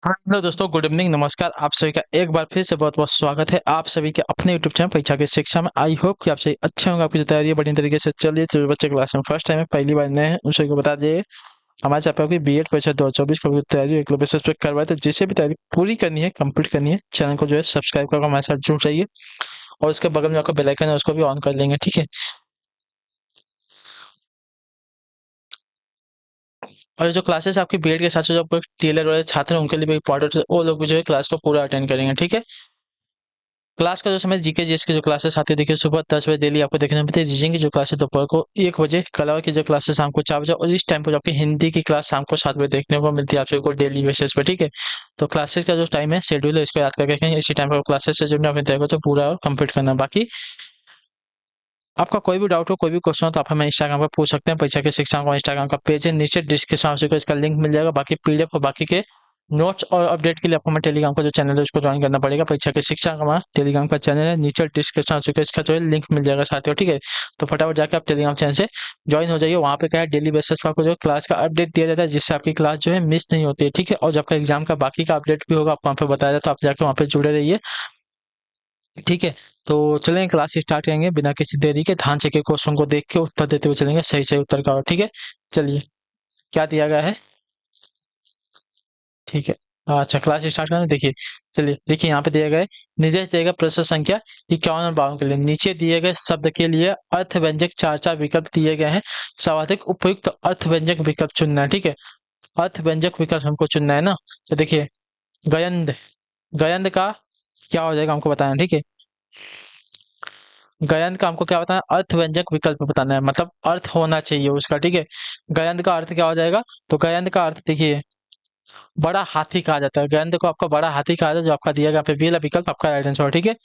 हाँ हेलो दोस्तों, good evening, नमस्कार। आप सभी का एक बार फिर से बहुत बहुत स्वागत है आप सभी के अपने यूट्यूब चैनल परीक्षा की शिक्षा में। आई होप कि आप सभी अच्छे होंगे, आपकी जो तैयारी है बढ़िया तरीके से चल रही है। जो बच्चे क्लास में फर्स्ट टाइम है, पहली बार नए हैं, उन सभी को बता दिए हमारे चैनल पर बी एड परीक्षा 2024 की तैयारी एक बेसिस पे करवाए। तो जिसे भी तैयारी पूरी करनी है, कंप्लीट करनी है, चैनल को जो है सब्सक्राइब करके हमारे साथ जुड़ जाइए और उसके बगल में आपका बेल आइकन है, उसको भी ऑन कर लेंगे, ठीक है। और जो क्लासेस आपकी बीएड के साथ साथ जो टीएलएड वाले छात्र हैं उनके लिए भी इंपॉर्टेंट है, वो लोग भी जो है क्लास को पूरा अटेंड करेंगे, ठीक है। क्लास का जो समय जीके जीएस की जो क्लासेस आती है, देखिए सुबह 10 बजे डेली आपको देखने मिलती है। रीजनिंग की जो क्लासेस दोपहर को 1 बजे, कला की जो क्लासेस शाम को 4 बजे, और इस टाइम पर जो आपकी हिंदी की क्लास शाम को 7 बजे देखने को मिलती है आप सभी को डेली बेसिस पे, ठीक है। तो क्लासेस का जो टाइम है, शेड्यूल है, इसको याद करके रखेंगे। इसी टाइम पर क्लासेस से जुड़ना अपने तय को तो पूरा और कंप्लीट करना। बाकी आपका कोई भी डाउट हो, कोई भी क्वेश्चन हो, तो आप हमें इंस्टाग्राम पर पूछ सकते हैं। परीक्षा की शिक्षा का इंस्टाग्राम का पेज है, नीचे डिस्क्रिप्शन में आपको इसका लिंक मिल जाएगा। बाकी पीडीएफ और बाकी के नोट्स और अपडेट के लिए आपको हमारे टेलीग्राम का जो चैनल है उसको ज्वाइन करना पड़ेगा। परीक्षा की शिक्षा का हमारा टेलीग्राम का चैनल है, नीचे डिस्क्रिप्शन में आपको इसका जो है लिंक मिल जाएगा साथियों, ठीक है। तो फटाफट जाकर आप टेलीग्राम चैनल से ज्वाइन हो जाइए। वहाँ पे क्या है, डेली बेसिस पर आपको जो क्लास का अपडेट दिया जाता है, जिससे आपकी क्लास जो है मिस नहीं होती है, ठीक है। और जब आपका एग्जाम का बाकी का अपडेट भी होगा, आपको वहाँ पे बताया जाता है, तो आप जाकर वहाँ पे जुड़े रहिए, ठीक है। तो चलेंगे, क्लास स्टार्ट करेंगे बिना किसी देरी के। ध्यान से के क्वेश्चन को देख के उत्तर देते हुए चलेंगे, सही सही उत्तर का, ठीक है। चलिए, क्या दिया गया है, ठीक है। अच्छा, क्लास स्टार्ट करना, देखिए। चलिए देखिए, यहाँ पे दिया गया है, निर्देश दिया गया प्रश्न संख्या 51 और 52 के लिए। नीचे दिए गए शब्द के लिए अर्थ व्यंजक चार चार विकल्प दिए गए हैं। सर्वाधिक उपयुक्त अर्थ व्यंजक विकल्प चुनना है, ठीक है। अर्थ व्यंजक विकल्प हमको चुनना है ना। तो देखिए, गयंद, गयंद का क्या हो जाएगा हमको बताना है, ठीक है। गयंत का हमको क्या बताना है, अर्थ व्यंजक विकल्प बताना है, मतलब अर्थ होना चाहिए उसका, ठीक है। गयंत का अर्थ क्या हो जाएगा, तो गयंत का अर्थ देखिए, बड़ा हाथी कहा जाता है। गयंत को आपका बड़ा हाथी कहा जाता है, जो आपका दिया गया यहाँ पे बी वाला विकल्प आपका राइट आंसर, ठीक है।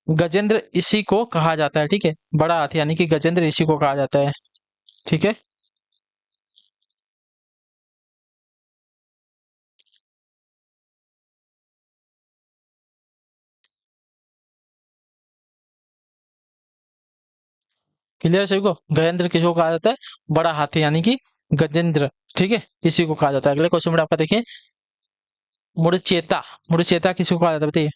गजेंद्र इसी को कहा जाता है, ठीक है। बड़ा हाथी यानी कि गजेंद्र इसी को कहा जाता है, ठीक है। क्लियर सभी को, गजेंद्र किसको कहा जाता है, बड़ा हाथी यानी कि गजेंद्र, ठीक है, इसी को कहा जाता है। अगले क्वेश्चन में आपका देखिए, मुड़चेता, मुड़चेता किसको कहा जाता है बताइए।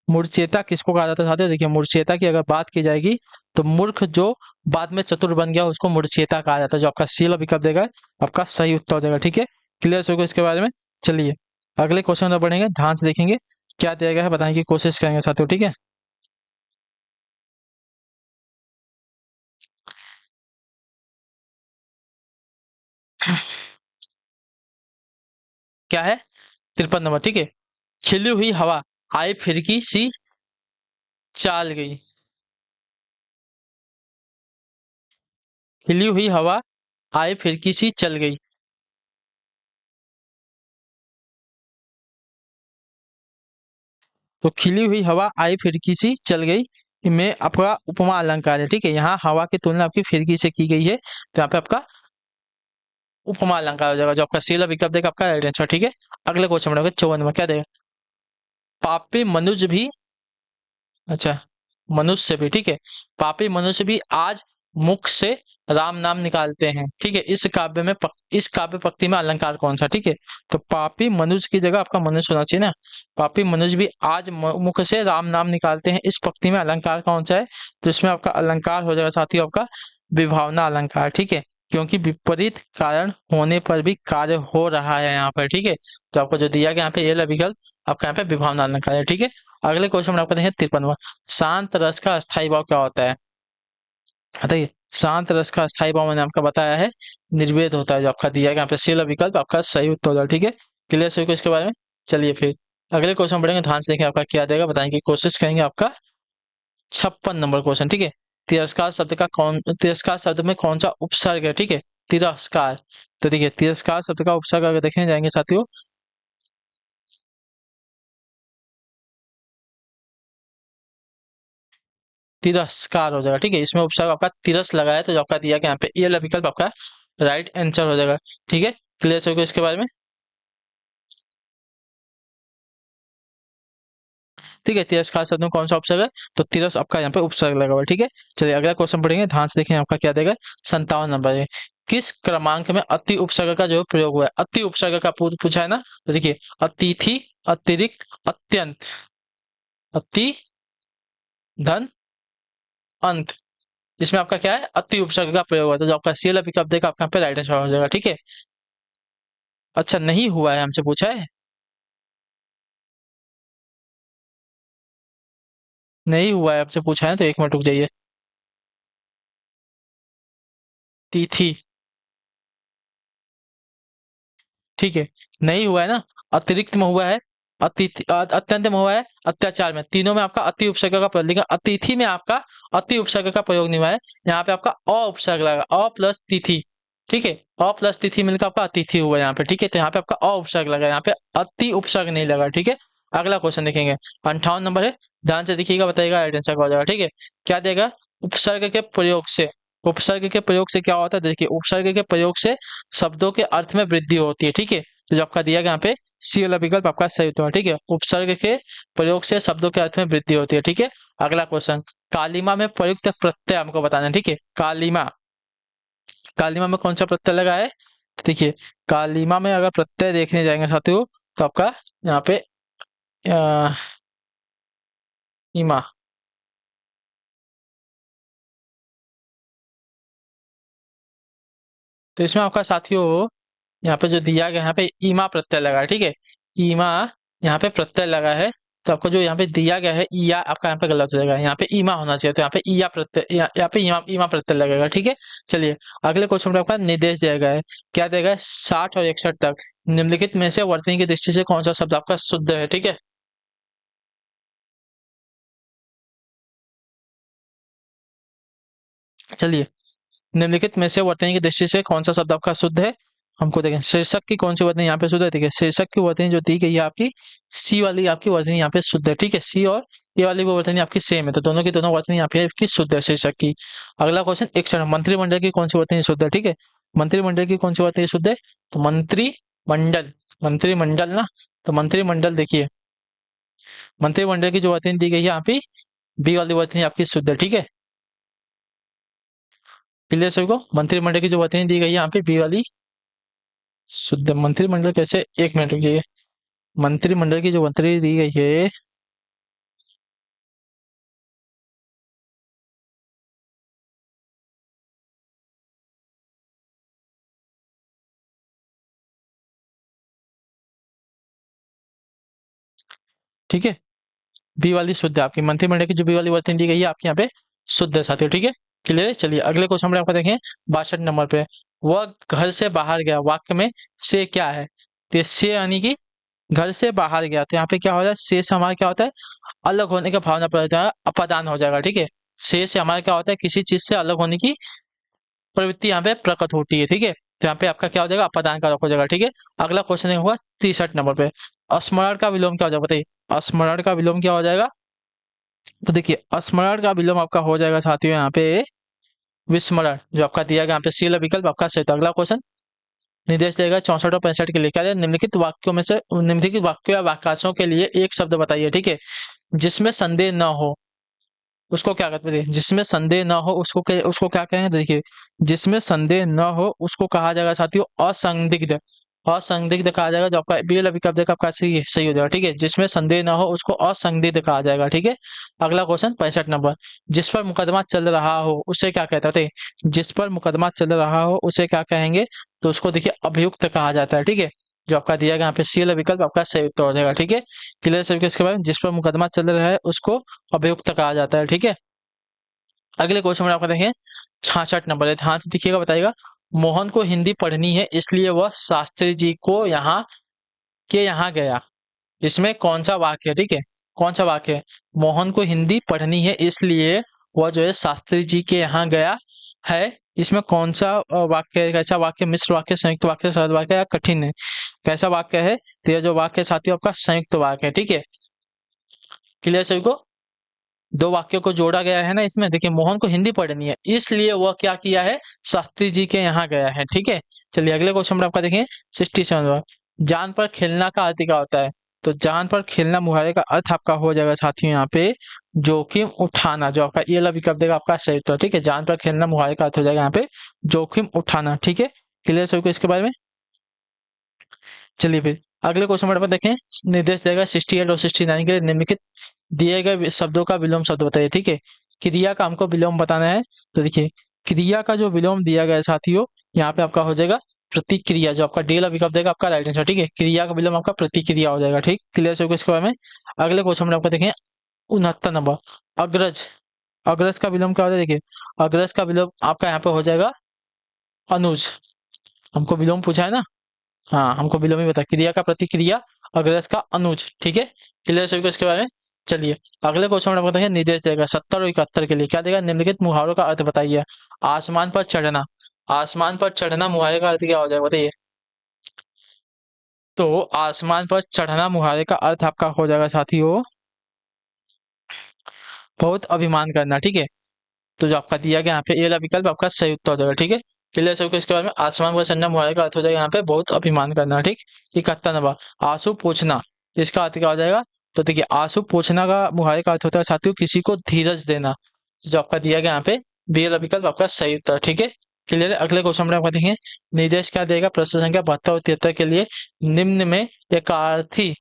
मूर्छेता किसको कहा जाता है साथियों, देखिए मूर्छेता की अगर बात की जाएगी, तो मूर्ख जो बाद में चतुर बन गया उसको मूर्छेता कहा जाता है। जो आपका सी वाला विकल्प देगा आपका सही उत्तर हो जाएगा, ठीक है। क्लियर होगा इसके बारे में। चलिए अगले क्वेश्चन में बढ़ेंगे, ध्यान से देखेंगे क्या दिया गया है, बताने की कोशिश करेंगे साथियों, ठीक है। क्या है, 53 नंबर, ठीक है। खिली हुई हवा आई फिरकी सी चाल गई। खिली हुई हवा आई फिरकी सी चल गई। तो खिली हुई हवा आई फिरकी सी चल गई में आपका उपमा अलंकार है, ठीक है। यहाँ हवा की तुलना आपकी फिरकी से की गई है, तो यहाँ पे आपका उपमा अलंकार हो जाएगा। जो आपका सीला विकल्प देगा आपका राइट आंसर, ठीक है। अगले क्वेश्चन में 54 में क्या देगा, पापी मनुष्य भी, अच्छा, मनुष्य भी, ठीक है। पापी मनुष्य भी आज मुख से राम नाम निकालते हैं, ठीक है। इस काव्य पंक्ति में अलंकार कौन सा, ठीक है। तो पापी मनुष्य की जगह आपका मनुष्य होना चाहिए ना। पापी मनुष्य भी आज मुख से राम नाम निकालते हैं, इस पंक्ति में अलंकार कौन सा है। तो इसमें आपका अलंकार हो जाएगा साथियों आपका विभावना अलंकार, ठीक है। क्योंकि विपरीत कारण होने पर भी कार्य हो रहा है यहाँ पर, ठीक है। तो आपको जो दिया गया यहाँ पे ये वाला विकल्प आपका यहाँ पे विभावना अलंकार है, ठीक है। अगले क्वेश्चन में आपको देखें 53वां, शांत रस का अस्थायी भाव क्या होता है, बताइए। शांत रस का अस्थायी भाव मैंने आपका बताया है निर्वेद होता है। जो आपका दिया गया यहाँ पे सी वाला विकल्प आपका सही उत्तर होगा, ठीक है। क्लियर सभी को इसके बारे में। चलिए फिर अगले क्वेश्चन पढ़ेंगे, ध्यान से देखें आपका क्या देगा, बताने की कोशिश करेंगे। आपका 56 नंबर क्वेश्चन, ठीक है। तिरस्कार शब्द में कौन सा उपसर्ग है, ठीक है। तिरस्कार, तो देखिए तिरस्कार शब्द का उपसर्ग अगर देखें जाएंगे साथियों, तिरस्कार हो जाएगा, ठीक है। इसमें उपसर्ग आपका तिरस लगा है, तो जो आपका दिया गया यहाँ पे ये वाला विकल्प आपका राइट आंसर हो जाएगा, ठीक है। क्लियर सभी को इसके बारे में। ठीक है, तिरस्कार शब्द में कौन सा उपसर्ग है, तो तिरस आपका यहाँ पे उपसर्ग लगा हुआ है, ठीक है। चलिए अगला क्वेश्चन पढ़ेंगे, ध्यान से देखें आपका क्या देगा, 57 नंबर है। किस क्रमांक में अति उपसर्ग का जो प्रयोग हुआ है, अति उपसर्ग का पूछा है ना, तो देखिए अतिथि, अतिरिक्त, अत्यंत, अति, धन, अंत, इसमें आपका क्या है, अति उपसर्ग का प्रयोग हुआ है। तो जो आपका सी वाला विकल्प देगा आपका यहाँ पे राइट आंसर हो जाएगा। ठीक है, अच्छा नहीं हुआ है हमसे पूछा है, नहीं हुआ है आपसे पूछा है, तो एक मिनट रुक जाइए। तिथि, ठीक है, नहीं हुआ है ना, अतिरिक्त में हुआ है, अत्यंत में हुआ है, अत्याचार में, तीनों में आपका अति उपसर्ग का प्रयोग, लेकिन अतिथि में आपका अति उपसर्ग का प्रयोग नहीं हुआ है, यहाँ पे आपका अ उपसर्ग लगा, अ प्लस तिथि। ठीक है, अ प्लस तिथि मिलकर आपका अतिथि हुआ यहाँ पे। ठीक है, तो यहाँ पे आपका अ उपसर्ग लगा, यहाँ पे अति उपसर्ग नहीं लगा। ठीक है, अगला क्वेश्चन देखेंगे, 58 नंबर है, ध्यान से देखिएगा, बताइएगा राइट आंसर क्या हो जाएगा। ठीक है, क्या देगा, उपसर्ग के प्रयोग से, उपसर्ग के प्रयोग से क्या होता है, देखिए उपसर्ग के प्रयोग से शब्दों के अर्थ में वृद्धि होती है। ठीक है, तो जो आपका दिया गया यहाँ पे सी वाला विकल्प आपका सही उत्तर है। ठीक है, उपसर्ग के प्रयोग से शब्दों के अर्थ में वृद्धि होती है। ठीक है, अगला क्वेश्चन, कालिमा में प्रयुक्त प्रत्यय हमको बताना है। ठीक है, कालिमा, कालिमा में कौन सा प्रत्यय लगा है, तो देखिए कालिमा में अगर प्रत्यय देखने जाएंगे साथियों, तो आपका यहाँ पे अ, इमा, तो इसमें आपका साथियों यहाँ पे जो दिया गया, यहाँ पे ईमा प्रत्यय लगा है। ठीक है, ईमा यहाँ पे प्रत्यय लगा है, तो आपको जो यहाँ पे दिया गया है ईया, आपका यहाँ पे गलत हो जाएगा, यहाँ पे ईमा होना चाहिए, तो यहाँ पे ईया प्रत्यय, यहाँ पे ईमा ईमा प्रत्यय लगेगा। ठीक है, चलिए अगले क्वेश्चन में आपका निर्देश दिया गया है, क्या देगा, 60 और 61 तक निम्नलिखित में से वर्तनी की दृष्टि से कौन सा शब्द आपका शुद्ध है। ठीक है, चलिए निम्नलिखित में से वर्तनी की दृष्टि से कौन सा शब्द आपका शुद्ध है, हमको देखें, शीर्षक की कौन सी वर्तनी यहाँ पे शुद्ध है। ठीक है, शीर्षक की वर्तनी जो दी गई है आपकी, सी वाली आपकी वर्तनी यहाँ पे शुद्ध है। ठीक है, सी और ये वाली वो वर्तनी आपकी सेम है, तो दोनों की दोनों वर्तनी यहाँ पे आपकी शुद्ध है शीर्षक की। अगला क्वेश्चन, एक क्षण, मंत्रिमंडल की कौन सी वर्तनी शुद्ध है। ठीक है, मंत्रिमंडल की कौन सी वर्तनी शुद्ध है, तो मंत्रिमंडल, मंत्रिमंडल ना, तो मंत्रिमंडल देखिए, मंत्रिमंडल की जो वर्तनी दी गई है यहाँ पे, बी वाली वर्तनी आपकी शुद्ध है। ठीक है, क्लियर सभी को, मंत्रिमंडल की जो वर्तनी दी गई है यहाँ पे बी वाली शुद्ध, मंत्रिमंडल कैसे, एक मिनट रुकिए, मंत्रिमंडल की जो मंत्री दी गई है, ठीक है, बी वाली शुद्ध है आपकी, मंत्रिमंडल की जो बी वाली वर्तनी दी गई है आपके यहाँ पे शुद्ध है साथियों। ठीक है, क्लियर है, चलिए अगले क्वेश्चन में आपको देखें, 62 नंबर पे, वह घर से बाहर गया, वाक्य में से क्या है, तो ये से यानी कि घर से बाहर गया, तो यहाँ पे क्या हो जाए, से हमारा क्या होता है, अलग होने का भावना पड़ जाएगा, अपादान हो जाएगा। ठीक है, से हमारा क्या होता है, किसी चीज से अलग होने की प्रवृत्ति यहाँ पे प्रकट होती है। ठीक है, तो यहाँ पे आपका क्या हो जाएगा, अपादान कारक हो जाएगा। ठीक है, अगला क्वेश्चन होगा 63 नंबर पे, स्मरण का विलोम क्या हो जाएगा, बताइए स्मरण का विलोम क्या हो जाएगा, तो देखिए स्मरण का विलोम आपका हो जाएगा साथियों यहाँ पे विस्मरण, जो आपका दिया गया यहाँ पे सी वाला विकल्प आपका सही। तो अगला क्वेश्चन, निर्देश देगा 64 और 65 के लिए, क्या है, निम्नलिखित वाक्यों में से, निम्नलिखित वाक्यों या वाक्यांशों के लिए एक शब्द बताइए। ठीक है, जिसमें संदेह न हो उसको क्या कहते हैं, जिसमें संदेह न हो उसको क्या कहेंगे, तो देखिए जिसमें संदेह न हो उसको कहा जाएगा साथियों असंदिग्ध, असंदिग्ध कहा जाएगा, जो आपका बी वाला विकल्प देगा आपका सही सही हो जाएगा। ठीक है, जिसमें संदेह न हो उसको असंदिग्ध कहा जाएगा। ठीक है, अगला क्वेश्चन 65 नंबर, जिस पर मुकदमा चल रहा हो उसे क्या कहते हैं, जिस पर मुकदमा चल रहा हो उसे क्या कहेंगे, तो उसको देखिए अभियुक्त कहा जाता है। ठीक है, जो आपका दिया गया यहाँ पे सी वाला विकल्प आपका सही उत्तर हो जाएगा। ठीक है, क्लियर सभी के, इसके बाद जिस पर मुकदमा चल रहा है उसको अभियुक्त कहा जाता है। ठीक है, अगले क्वेश्चन में आपका देखें 66 नंबर है, ध्यान से देखिएगा, बताइएगा, मोहन को हिंदी पढ़नी है इसलिए वह शास्त्री जी को यहाँ गया, इसमें कौन सा वाक्य है, ठीक है, कौन सा वाक्य है, मोहन को हिंदी पढ़नी है इसलिए वह जो है शास्त्री जी के यहाँ गया है, इसमें कौन सा वाक्य है, कैसा वाक्य, मिश्र वाक्य, संयुक्त वाक्य, सरल वाक्य या कठिन है, कैसा वाक्य है, तो यह जो वाक्य है साथियों आपका संयुक्त वाक्य है। ठीक है, क्लियर सभी को, दो वाक्यों को जोड़ा गया है ना इसमें, देखिए मोहन को हिंदी पढ़नी है इसलिए वह क्या किया है, शास्त्री जी के यहाँ गया है। ठीक है, चलिए अगले क्वेश्चन में आपका देखें 67, जान पर खेलना का अर्थ क्या होता है, तो जान पर खेलना मुहावरे का अर्थ आपका हो जाएगा साथियों यहाँ पे जोखिम उठाना, जो आपका ये वाला विकल्प देगा आपका सही उत्तर। ठीक है, जान पर खेलना मुहावरे का अर्थ हो जाएगा यहाँ पे जोखिम उठाना। ठीक है, क्लियर सभी को इसके बारे में। चलिए फिर अगले क्वेश्चन नंबर पर देखें। निर्देश देगा 68 और 69 के लिए निम्नलिखित दिए गए शब्दों का विलोम शब्द बताइए। ठीक है, क्रिया का हमको विलोम बताना है। तो देखिए क्रिया का जो विलोम दिया गया है साथियों, यहाँ पे आपका हो जाएगा प्रतिक्रिया, जो आपका डी वाला विकल्प देगा आपका राइट आंसर। ठीक है, क्रिया का विलोम आपका प्रतिक्रिया हो जाएगा। ठीक, क्लियर से इसके बारे में। अगले क्वेश्चन नंबर आपको देखें 69 नंबर, अग्रज। अग्रज का विलोम क्या होता है? देखिए अग्रज का विलोम आपका यहाँ पे हो जाएगा अनुज। हमको विलोम पूछा है ना, हाँ हमको विलोम ही बता, क्रिया का प्रतिक्रिया, अग्रज का अनुज। ठीक है, क्लियर सभी को इसके बारे में। चलिए अगले क्वेश्चन में बताइए, निर्देश देगा 70 और 71 के लिए क्या देगा? निम्नलिखित मुहावरों का अर्थ बताइए। आसमान पर चढ़ना, आसमान पर चढ़ना मुहावरे का अर्थ क्या हो जाएगा बताइए? तो आसमान पर चढ़ना मुहावरे का अर्थ आपका हो जाएगा साथियों बहुत अभिमान करना। ठीक है, तो जो आपका दिया गया यहाँ पे ये वाला विकल्प आपका सही उत्तर हो जाएगा। ठीक है, क्लियर सबको इसके बारे में। आसमान पर चढ़ना मुहावरे का अर्थ हो जाएगा यहाँ पे बहुत अभिमान करना। ठीक, 71 नंबर, आंसू पोंछना, इसका अर्थ क्या हो जाएगा? तो देखिए आंसू पोंछना का मुहावरे का अर्थ होता है साथियों किसी को धीरज देना। तो जो आपका दिया गया यहाँ पे बी वाला विकल्प आपका सही उत्तर। ठीक है, क्लियर है। अगले क्वेश्चन में आपका देखेंगे, निर्देश क्या देगा? प्रश्न संख्या 72 और 73 के लिए निम्न में एकार्थी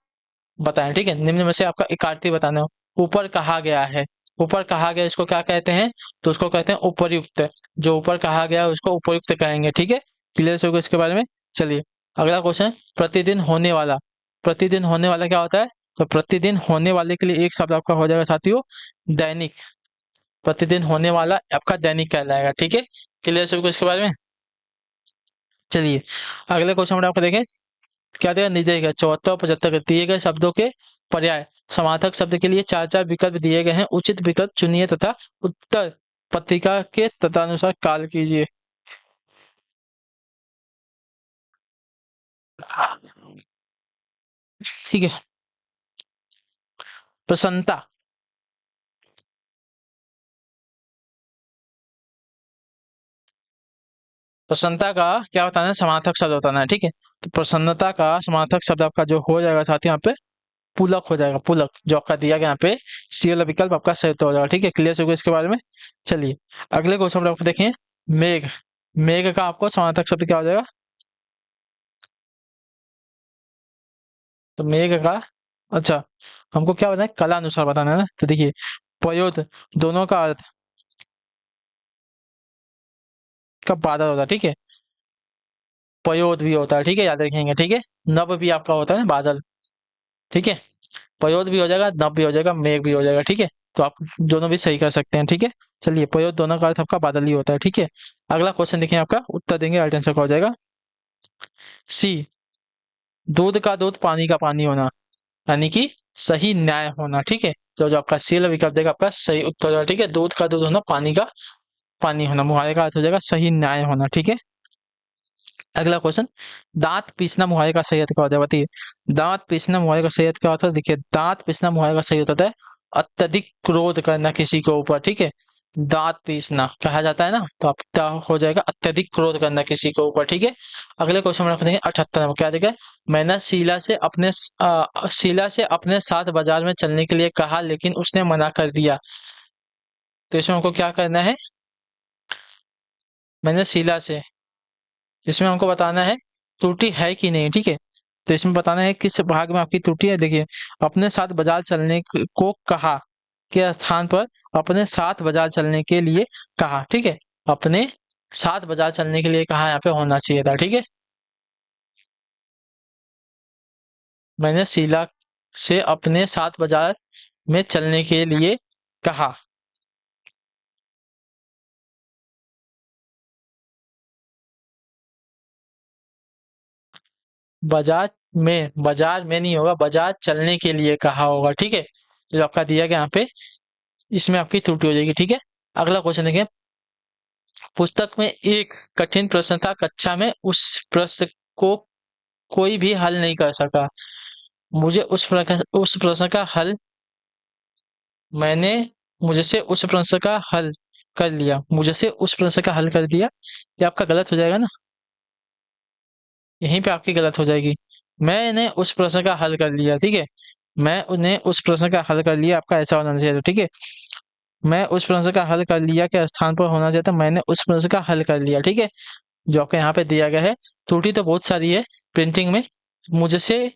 बताएं। ठीक है, निम्न में से आपका एकार्थी बताना हो। ऊपर कहा गया है, ऊपर कहा गया इसको क्या कहते हैं? तो उसको कहते हैं उपर्युक्त। जो ऊपर कहा गया है उसको उपर्युक्त कहेंगे। ठीक है, क्लियर होगा इसके बारे में। चलिए अगला क्वेश्चन, प्रतिदिन होने वाला। प्रतिदिन होने वाला क्या होता है? तो प्रतिदिन होने वाले के लिए एक शब्द आपका हो जाएगा साथियों दैनिक। प्रतिदिन होने वाला आपका दैनिक कहलाएगा। ठीक है, क्लियर सबको इसके बारे में। चलिए अगले क्वेश्चन में आपको देखें क्या देगा? निर्देश है 74 और 75 दिए गए शब्दों के पर्याय समार्थक शब्द के लिए चार चार विकल्प दिए गए हैं। उचित विकल्प चुनिए तथा उत्तर पत्रिका के तदनुसार काल कीजिए। ठीक है, प्रसन्नता, प्रसन्नता का क्या बताना है? समार्थक शब्द बताना है। ठीक है, तो प्रसन्नता का समार्थक शब्द आपका जो हो जाएगा साथ यहाँ पे पुलक हो जाएगा। पुलक जो आपका दिया गया यहाँ पे सी वाला विकल्प आपका सही उत्तर हो जाएगा। ठीक है, क्लियर हो गया इसके बारे में। चलिए अगले क्वेश्चन में आपको देखें मेघ। मेघ का आपको समार्थक शब्द क्या हो जाएगा? तो मेघ का अच्छा हमको क्या बताना है? कला अनुसार बताना है ना। तो देखिए पयोद दोनों का अर्थ का बादल होता है। ठीक है, पयोद भी होता है। ठीक है, याद रखेंगे। ठीक है, नभ भी आपका होता है ना बादल। ठीक है, पयोद भी हो जाएगा, नभ भी हो जाएगा, मेघ भी हो जाएगा। ठीक है, तो आप दोनों भी सही कर सकते हैं। ठीक है, चलिए पयोद दोनों का अर्थ आपका बादल ही होता है। ठीक है, अगला क्वेश्चन देखिए आपका उत्तर देंगे राइट आंसर का हो जाएगा सी, दूध का दूध पानी का पानी होना, यानी कि सही न्याय होना। ठीक है, तो जो आपका सी वाला विकल्प देगा आपका सही उत्तर होगा। ठीक है, दूध का दूध होना, पानी का पानी होना, मुहावरे का अर्थ हो जाएगा सही न्याय होना। ठीक है, अगला क्वेश्चन, दांत पीसना मुहावरे का सही अर्थ क्या होता है बताइए? दांत पीसना मुहावरे का सही अर्थ क्या होता है? देखिए दांत पीसना मुहावरे का सही होता है अत्यधिक क्रोध करना किसी के ऊपर। ठीक है, दांत पीसना कहा जाता है ना, तो आपका हो जाएगा अत्यधिक क्रोध करना किसी के ऊपर। ठीक है, अगले क्वेश्चन में रखेंगे 78 नंबर, क्या देगा? मैंने शीला से अपने साथ बाजार में चलने के लिए कहा लेकिन उसने मना कर दिया। तो इसमें हमको क्या करना है? मैंने शीला से, इसमें हमको बताना है त्रुटि है कि नहीं। ठीक है, तो इसमें बताना है किस भाग में आपकी त्रुटि है। देखिए अपने साथ बाजार चलने को कहा के स्थान पर अपने साथ बाजार चलने के लिए कहा। ठीक है, अपने साथ बाजार चलने के लिए कहा यहाँ पे होना चाहिए था। ठीक है, मैंने शीला से अपने साथ बाजार में चलने के लिए कहा। बाजार में नहीं होगा, बाजार चलने के लिए कहा होगा। ठीक है, जो आपका दिया गया यहाँ पे इसमें आपकी त्रुटि हो जाएगी। ठीक है, अगला क्वेश्चन देखिए, पुस्तक में एक कठिन प्रश्न था, कक्षा में उस प्रश्न को कोई भी हल नहीं कर सका। मुझे उस प्रश्न का हल मैंने मुझसे उस प्रश्न का हल कर लिया, मुझसे उस प्रश्न का हल कर दिया। ये आपका गलत हो जाएगा ना, यहीं पे आपकी गलत हो जाएगी। मैंने उस प्रश्न का हल कर लिया, ठीक है। मैं उन्हें उस प्रश्न का हल कर लिया, आपका ऐसा होना चाहिए था, ठीक है। मैं उस प्रश्न का हल कर लिया के स्थान पर होना चाहिए था मैंने उस प्रश्न का हल कर लिया, ठीक है। जो आपका यहाँ पे दिया गया है, त्रुटि तो बहुत सारी है प्रिंटिंग में, मुझसे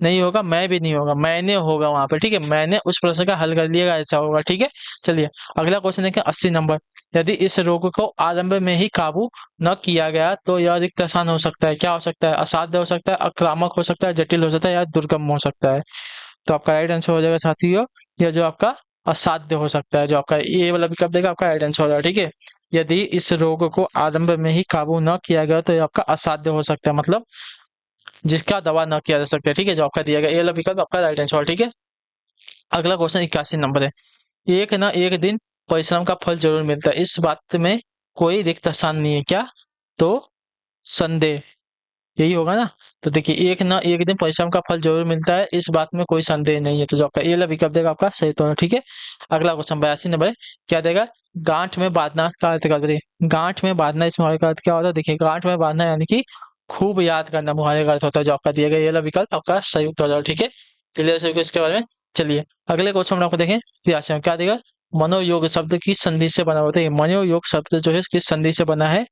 नहीं होगा, मैं भी नहीं होगा, मैंने होगा वहां पे, ठीक है। मैंने उस प्रश्न का हल कर लिया, ऐसा होगा, ठीक है। चलिए अगला क्वेश्चन देखें, 80 नंबर। यदि इस रोग को आरंभ में ही काबू न किया गया तो यह रिक्त स्थान हो सकता है, क्या हो सकता है? असाध्य हो सकता है, आक्रामक हो सकता है, जटिल हो सकता है, या दुर्गम हो सकता है। तो आपका राइट आंसर हो जाएगा साथियों, यह जो आपका असाध्य हो सकता है, जो आपका ये वाला विकल्प देगा आपका राइट आंसर हो जाएगा, ठीक है। यदि इस रोग को आरंभ में ही काबू न किया गया तो यह आपका असाध्य हो सकता है, मतलब जिसका दवा न किया जा सकता है, ठीक है। जो आपका दिया गया ये वाला विकल्प आपका राइट आंसर, ठीक है। अगला क्वेश्चन 81 नंबर है। एक न एक दिन परिश्रम का फल जरूर मिलता है, इस बात में कोई रिक्त स्थान नहीं है, क्या? तो संदेह, यही होगा ना। तो देखिए एक न एक दिन परिश्रम का फल जरूर मिलता है, इस बात में कोई संदेह नहीं है, तो जो आपका ये वाला विकल्प देगा आपका सही तो, ठीक है। अगला क्वेश्चन 82 नंबर है। क्या देगा? गांठ में बांधना का अर्थ क्या होता है? गांठ में बांधना, इस मुहावरे का अर्थ क्या होता है? देखिए गांठ में बांधना यानी कि खूब याद करना, मुहावरे का अर्थ होता है। जो आपका दिया गया ये वाला विकल्प आपका सही उत्तर हो जाएगा, ठीक है। क्लियर सभी को इसके बारे में। चलिए अगले क्वेश्चन में आपको देखें, 83 क्या देगा? मनोयोग शब्द किस संधि से बना होता है? मनोयोग शब्द जो है किस संधि से बना है?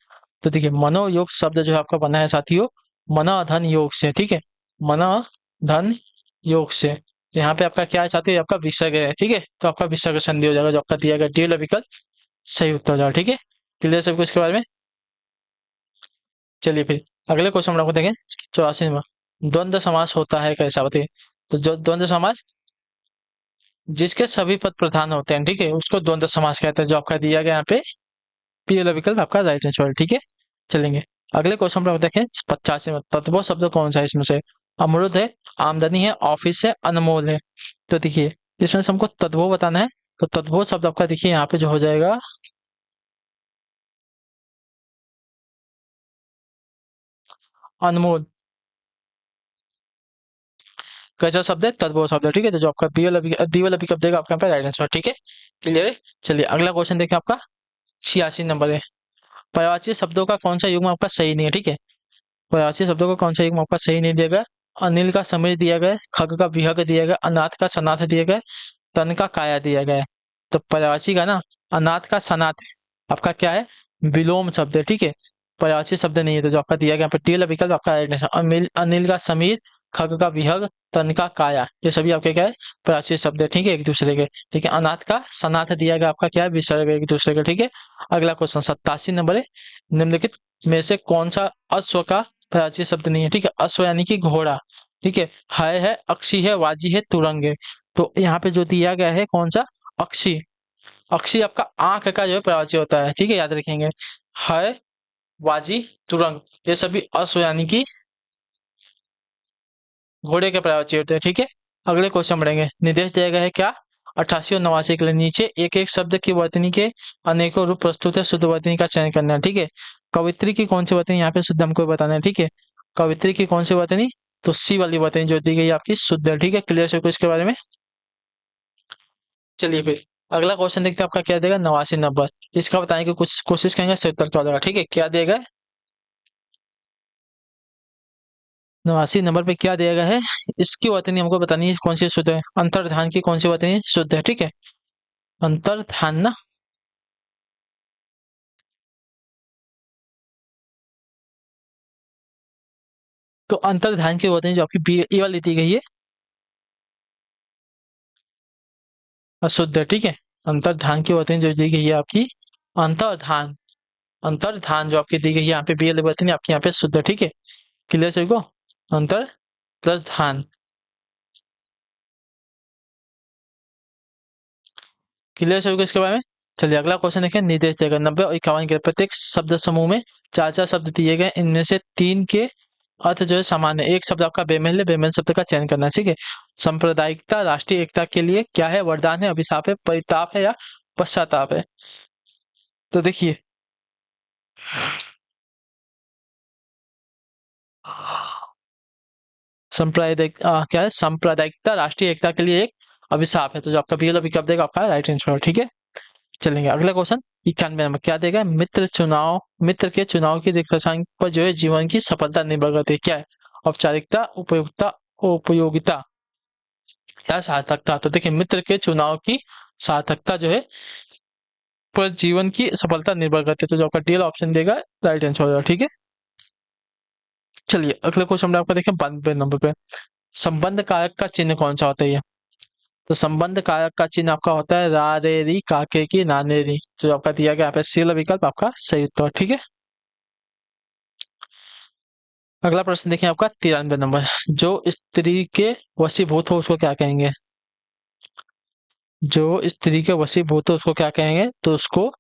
तो देखिए मनोयोग शब्द जो है आपका बना है साथियों मना धन योग से, ठीक है। मना धन योग से। तो यहाँ पे आपका क्या है साथियों? आपका विसर्ग है, ठीक है। तो आपका विसर्ग संधि हो जाएगा, जो आपका दिया गया डी वाला विकल्प सही उत्तर हो जाएगा, ठीक है। क्लियर सबको इसके बारे में। चलिए फिर अगले क्वेश्चन में आपको देखें, 84वां। द्वंद्व समास होता है कैसा, बताइए। तो जो द्वंद्व समास जिसके सभी पद प्रधान होते हैं, ठीक है, उसको द्वंद्व समास कहते हैं। जो आपका दिया गया यहाँ पे पी वाला विकल्प आपका राइट आंसर, ठीक है। चलेंगे अगले क्वेश्चन पर आप देखें, 85 में। तत्व शब्द कौन सा है इसमें से? अमृत है, आमदनी है, ऑफिस है, अनमोल है। तो देखिए इसमें से हमको तत्वों बताना है। तो तत्वों शब्द आपका देखिए यहाँ पे जो हो जाएगा अनमोल। कैसा शब्द है? तत्वों शब्द है, ठीक है। तो जो आपका बी वाला विकल्प देगा आपका यहाँ पे राइट आंसर, ठीक है। क्लियर है। चलिए अगला क्वेश्चन देखिए आपका 86 नंबर है। पर्यायवाची शब्दों का कौन सा युग्म आपका सही नहीं है, ठीक है। पर्यायवाची शब्दों का कौन सा युग्म आपका सही नहीं दिया गया? अनिल का समीर दिया गया है, खग का विहग दिया गया, अनाथ का सनाथ दिया गया है, तन का काया दिया गया है। तो पर्यायवाची का ना अनाथ का सनाथ आपका क्या है? विलोम शब्द है, ठीक है। पर्यायवाची शब्द नहीं है, तो जो आपका दिया गया यहाँ पे टी वाला विकल्प आपका राइट आंसर। अनिल का समीर, खग का विहग, तन का काया, ये सभी आपके क्या है? पर्यायवाची शब्द है, ठीक है, एक दूसरे के। ठीक है, अनाथ का सनाथ दिया गया आपका क्या है? विसर्ग है एक दूसरे के, ठीक है। अगला क्वेश्चन 87 नंबर है। निम्नलिखित में से कौन सा अश्व का पर्यायवाची शब्द नहीं है, ठीक है। अश्व यानी कि घोड़ा, ठीक है, अक्षी है, वाजी है, तुरंग है। तो यहाँ पे जो दिया गया है कौन सा? अक्षी। अक्षी आपका आंख का जो है पर्यायवाची होता है, ठीक है, याद रखेंगे। है, वाजी, तुरंग, ये सभी अश्व यानी कि घोड़े के पर्यायवाची होते हैं, ठीक है। अगले क्वेश्चन बढ़ेंगे। निर्देश दिया गया है क्या? 88 और 89 के लिए नीचे एक एक शब्द की वर्तनी के अनेकों रूप प्रस्तुत है, शुद्ध वर्तनी का चयन करना है, ठीक है। कवित्री की कौन सी वर्तनी यहाँ पे शुद्ध हमको बताना है, ठीक है। कवित्री की कौन सी वर्तनी? तो सी वाली वर्तनी जो दी गई है आपकी शुद्ध है, ठीक है। क्लियर से इसके बारे में। चलिए फिर अगला क्वेश्चन देखते हैं आपका क्या देगा, 89 नंबर। इसका बताने की कुछ कोशिश करेंगे, सही उत्तर क्या हो जाएगा, ठीक है। क्या देगा? 89 नंबर पे क्या दिया गया है? इसकी वर्तनी हमको बतानी है कौन सी शुद्ध है। अंतर्धान की कौन सी वर्तनी शुद्ध है, ठीक है। अंतर्धान ना, तो अंतर्धान की वर्तनी जो आपकी बी ए वाली दी गई है अशुद्ध है, ठीक है। अंतर्धान की वर्तनी जो दी गई है आपकी अंतर्धान, अंतर्धान जो आपकी दी गई है यहाँ पे बी वाली वर्तनी आपकी यहाँ पे शुद्ध है, ठीक है। क्लियर सभी को? अंतर प्लस धान। क्लियर सभी को इसके बारे में। चलिए अगला क्वेश्चन देखें। निर्देश देगा 90 और 51 के प्रत्येक शब्द समूह में चार चार शब्द दिए गए, इनमें से तीन के अर्थ जो है समान है। एक शब्द आपका बेमेल है, बेमेल शब्द का चयन करना है, ठीक है। सांप्रदायिकता राष्ट्रीय एकता के लिए क्या है? वरदान है, अभिशाप है, परिताप है, या पश्चाताप है। तो देखिए सांप्रदायिक क्या है? सांप्रदायिकता राष्ट्रीय एकता के लिए एक अभिशाप है, तो जो आपका बी वाला विकल्प देगा आपका राइट आंसर, ठीक है। चलेंगे अगला क्वेश्चन 91 नंबर। क्या देगा? मित्र के चुनाव की रिक्त स्थान पर जो है जीवन की सफलता निर्भर करती है, क्या है? औपचारिकता, उपयुक्ता, उपयोगिता या सार्थकता। तो देखिए मित्र के चुनाव की सार्थकता जो है पर जीवन की सफलता निर्भर करती है। तो जो आपका डी ऑप्शन देगा राइट आंसर हो जाएगा। ठीक है, चलिए अगले क्वेश्चन में आपका देखें 92 नंबर पे, संबंध कारक का चिन्ह कौन सा होता है ये? तो संबंध कारक का चिन्ह आपका होता है रा रे री काके की नाने री। जो आपका दिया गया यहाँ पे सी वाला विकल्प आपका सही उत्तर। ठीक है, अगला प्रश्न देखिए आपका 93 नंबर, जो स्त्री के वशीभूत हो उसको क्या कहेंगे? जो स्त्री के वशीभूत हो उसको क्या कहेंगे? तो उसको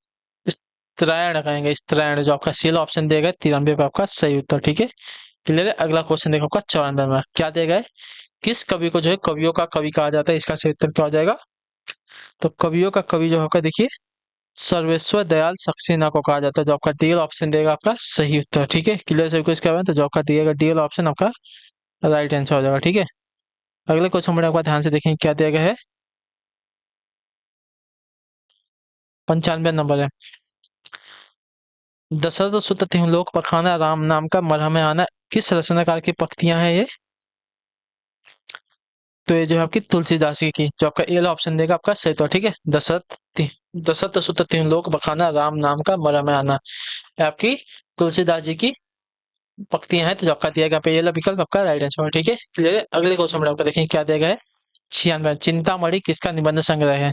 स्त्रैण कहेंगे, स्त्रैण। जो आपका सी वाला ऑप्शन दिया गया 93 पे आपका सही उत्तर। ठीक है, क्लियर है। अगला क्वेश्चन देखो आपका 94 में क्या दिया गया है? किस कवि को जो है कवियों का कवि कहा जाता है? इसका सही उत्तर क्या हो जाएगा? तो कवियों का कवि जो होगा देखिए सर्वेश्वर दयाल सक्सेना को कहा जाता है। जो आपका डी ऑप्शन देगा आपका सही उत्तर। ठीक है, क्लियर सभी को इसके बाद, तो जो आपका दिएगा डी ऑप्शन आपका राइट आंसर हो जाएगा। ठीक है, अगले क्वेश्चन में आपका ध्यान से देखें क्या दिया गया है। 95 नंबर है, दशरथ सुत लोक पखाना राम नाम का मरहम आना किस रचनाकार की पंक्तियां हैं ये? तो ये जो है आपकी तुलसीदास जी की। जो आपका ए ऑप्शन देगा आपका सही उत्तर। ठीक है, दशरथ सुत लोक बखाना राम नाम का मरहम आना आपकी तुलसीदास जी की पंक्तियां हैं। तो जो आपका दिया गया पे ये विकल्प आपका राइट आंसर है। ठीक है, क्लियर है। अगले क्वेश्चन में आपका देखें क्या दिया गया है। 96, चिंतामणि किसका निबंध संग्रह है?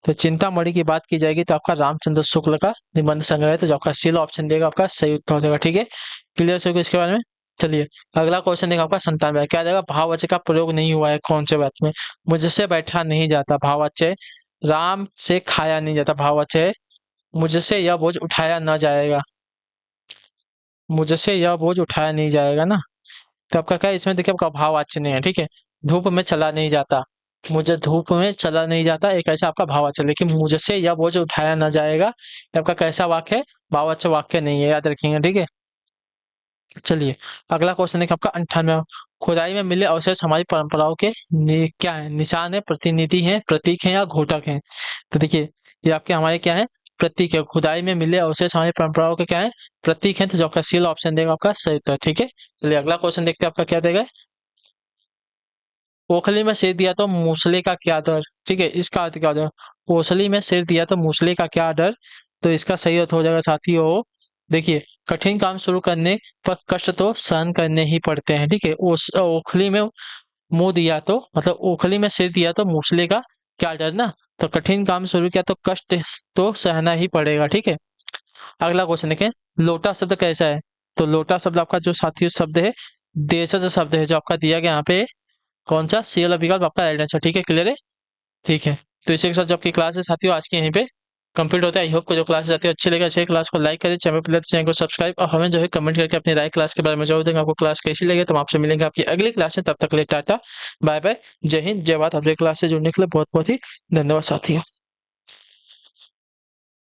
तो चिंतामणि की बात की जाएगी तो आपका रामचंद्र शुक्ल का निबंध संग्रह है। तो जो आपका सी ऑप्शन देगा आपका सही उत्तर हो जाएगा। ठीक है, क्लियर सभी को इसके बारे में। चलिए अगला क्वेश्चन देगा आपका 97, क्या देगा? भाववाचक का प्रयोग नहीं हुआ है कौन से बात में? मुझसे बैठा नहीं जाता भाववाच्य, राम से खाया नहीं जाता भाववाच्य, मुझसे यह बोझ उठाया न जाएगा, मुझसे यह बोझ उठाया नहीं जाएगा ना। तो आपका क्या है इसमें देखिए आपका भाववाच्य नहीं है। ठीक है, धूप में चला नहीं जाता, मुझे धूप में चला नहीं जाता एक ऐसा आपका भाववाच्य, लेकिन मुझसे यह बोझ उठाया ना जाएगा ये आपका कैसा वाक्य है? भाववाच्य वाक्य नहीं है, याद रखेंगे। ठीक है, चलिए अगला क्वेश्चन है आपका 98, खुदाई में मिले अवशेष हमारी परंपराओं के क्या है? निशान है, प्रतिनिधि है, प्रतीक है या घोटक है? तो देखिए ये आपके हमारे क्या है? प्रतीक है। खुदाई में मिले अवशेष हमारी परंपराओं के क्या है? प्रतीक है। तो जो आपका सी ऑप्शन देगा आपका सही उत्तर। ठीक है, चलिए अगला क्वेश्चन देखते हैं आपका क्या देगा। ओखली में सिर दिया तो मूसले का क्या डर? ठीक है, इसका अर्थ क्या हो जाएगा? ओखली में सिर दिया तो मूसले का क्या डर? तो इसका सही अर्थ हो जाएगा साथियों, देखिए कठिन काम शुरू करने पर कष्ट तो सहन करने ही पड़ते हैं। ठीक है, उस ओखली में मुंह दिया तो मतलब ओखली में सिर दिया तो मूसले का क्या डर ना। तो कठिन काम शुरू किया तो कष्ट तो सहना ही पड़ेगा। ठीक है, अगला क्वेश्चन देखें, लोटा शब्द कैसा है? तो लोटा शब्द आपका जो साथियों शब्द है देशज शब्द है। जो आपका दिया गया यहाँ पे कौन सा? सी वाला विकल्प आपका राइट आंसर। ठीक है, क्लियर है। ठीक है, तो इसी के साथ जो आपकी क्लास है साथियों आज की यहीं पे कंप्लीट होता है। आई होप को जो क्लास आती है अच्छी लगे, अच्छे क्लास को लाइक करें, चैनल पर चैनल को सब्सक्राइब और हमें जो है कमेंट करके अपनी राय क्लास के बारे में जरूर देंगे। आपको क्लास कैसी लगे तो हम आपसे मिलेंगे आपकी अगली क्लास में। तब तक के लिए टाटा बाय बाय, जय हिंद जय भारत। आपसे क्लास से जुड़ने के लिए बहुत बहुत ही धन्यवाद साथियों।